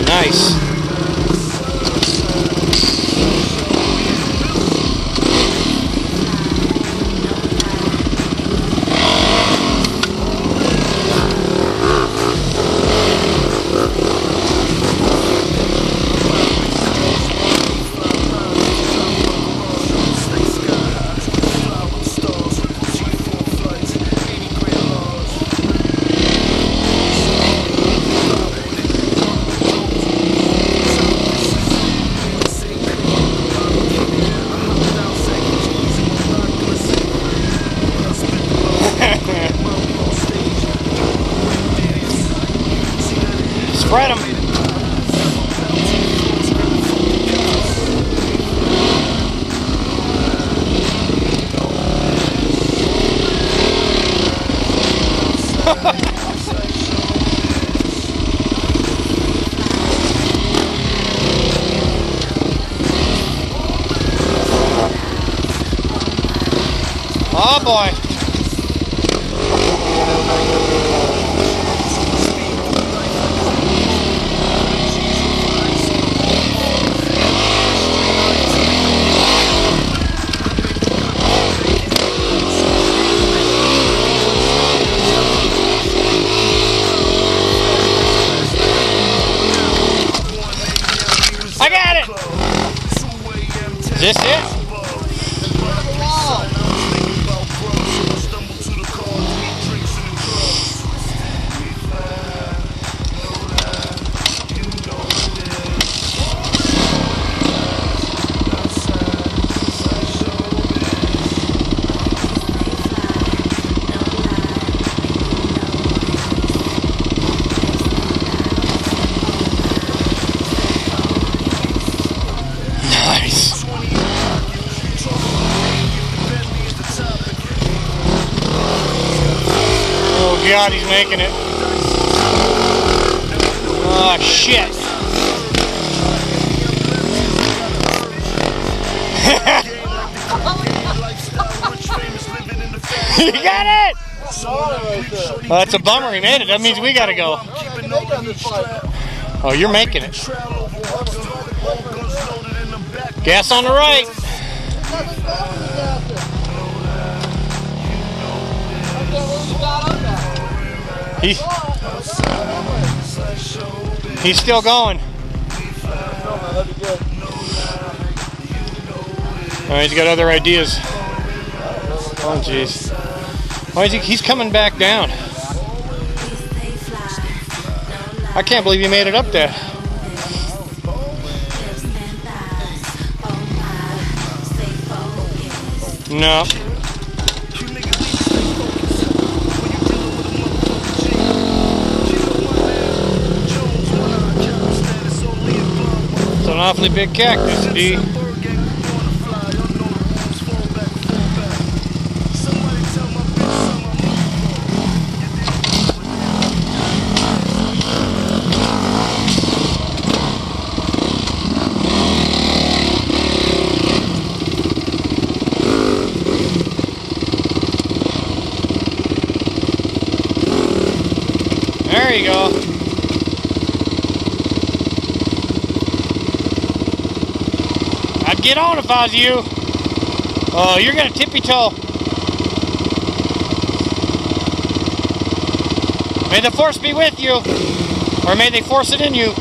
Nice. Spread them. Oh boy. I got it! Is this it? Nice. Oh God, he's making it. Oh shit. You got it! Oh, that's a bummer, he made it. That means we gotta go. Oh, you're making it. Gas on the right. He's still going. Oh, he's got other ideas. Oh, jeez. Why is he's coming back down? I can't believe he made it up there. No. It's an awfully big cactus, D. There you go. I'd get on if I was you. Oh, you're gonna tippy toe. May the force be with you, or may they force it in you.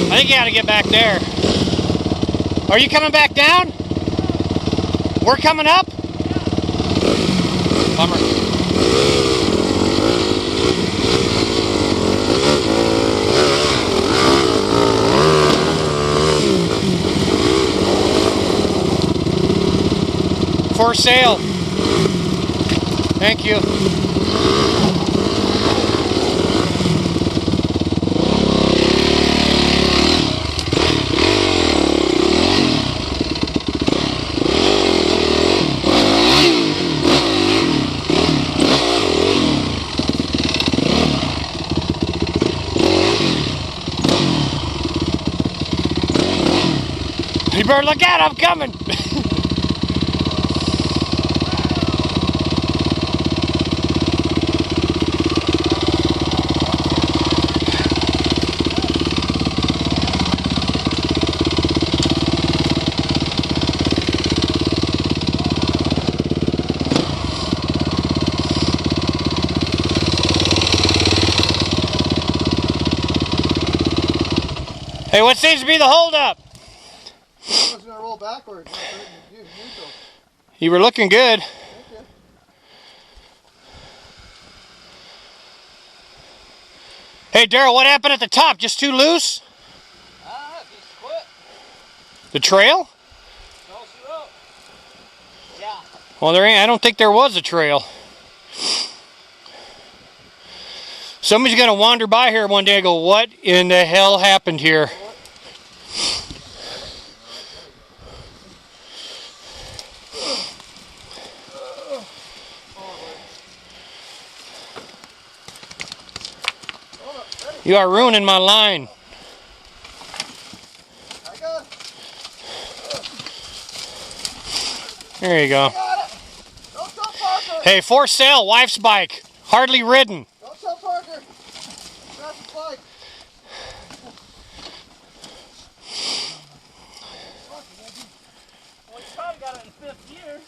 I think you gotta get back there. Are you coming back down? We're coming up? Bummer. For sale. Thank you. You better look out, I'm coming. Hey, what seems to be the holdup? I was going to roll backwards. Neutral. You were looking good. Okay. Hey, Daryl, what happened at the top? Just too loose? Just quit. The trail? Don't shoot up. Yeah. Well, I don't think there was a trail. Somebody's going to wander by here one day and go, what in the hell happened here? You are ruining my line. There you go. Hey, for sale, wife's bike. Hardly ridden. Don't tell Parker. Grab the bike. Well, you probably got it in 5th gear.